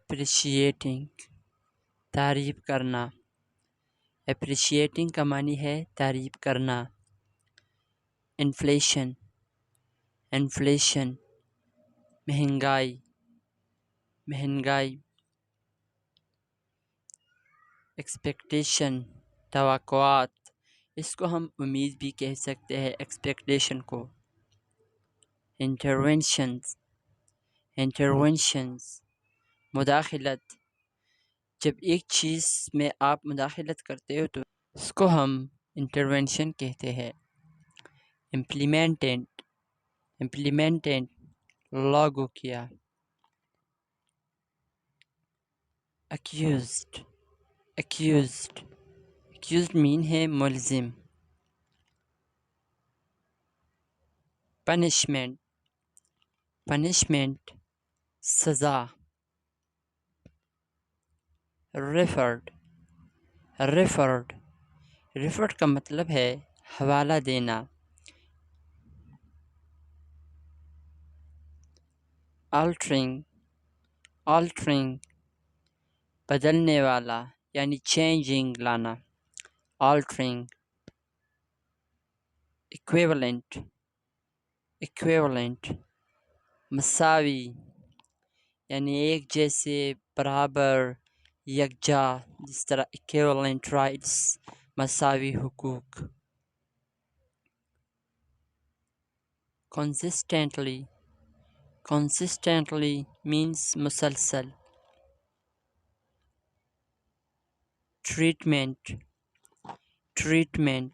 appreciating تعریف کرنا. appreciating کا معنی ہے تعریف کرنا. inflation مہنگائی. ایکسپیکٹیشن توقعات. اس کو ہم امید بھی کہہ سکتے ہیں ایکسپیکٹیشن کو. انٹرونشنز مداخلت. جب ایک چیز میں آپ مداخلت کرتے ہو تو اس کو ہم انٹرونشن کہتے ہیں. امپلیمنٹنٹ لاگو کیا. accused مین ہے ملزم. پنشمنٹ سزا. ریفرڈ کا مطلب ہے حوالہ دینا. altering بدلنے والا یعنی چینجنگ لانا. altering. equivalent مساوی یعنی ایک جیسے برابر یکجا. جس طرح equivalent rights مساوی حقوق. consistently means مسلسل. ٹریٹمنٹ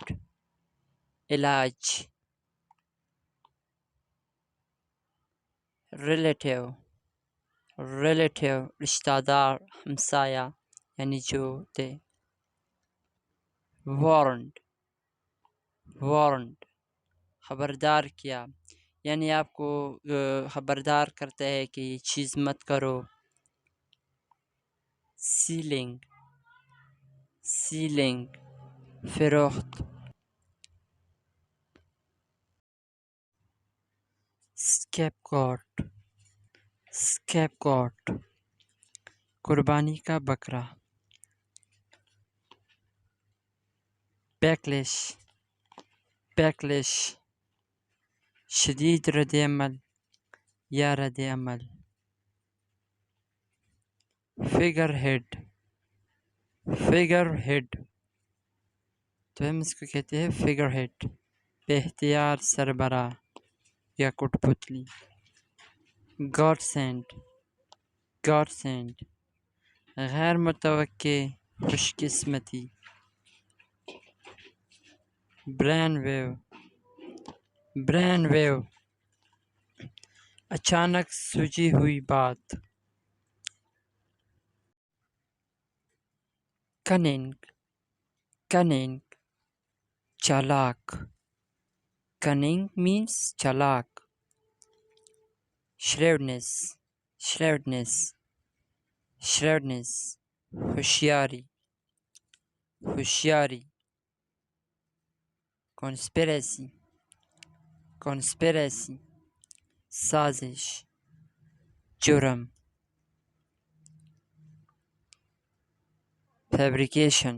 علاج. ریلیٹیو رشتہ دار ہمسایہ یعنی جو تھے. وارنٹ خبردار کیا یعنی آپ کو خبردار کرتا ہے کہ یہ چیز مت کرو. سیلنگ فروخت. اسکیپ گوٹ قربانی کا بکرا. بیکلش شدید رد عمل یا رد عمل. فگر ہیڈ تو ہم اس کو کہتے ہیں فگر ہیڈ بے اختیار سربراہ یا کٹ پتلی. گاڈ سینڈ غیر متوقع خوش قسمتی. برین ویو اچانک سوجی ہوئی بات. کننگ چالاک. کننگ means چالاک. شریڈنس ہوشیاری. کنسپیریسی سازش جرم. فیبریکیشن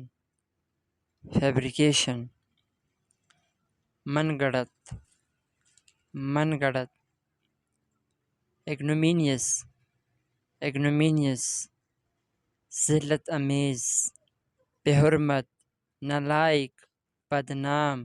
من گڑت. اگنومینیس ذلت امیز. بے حرمت نالائق بدنام.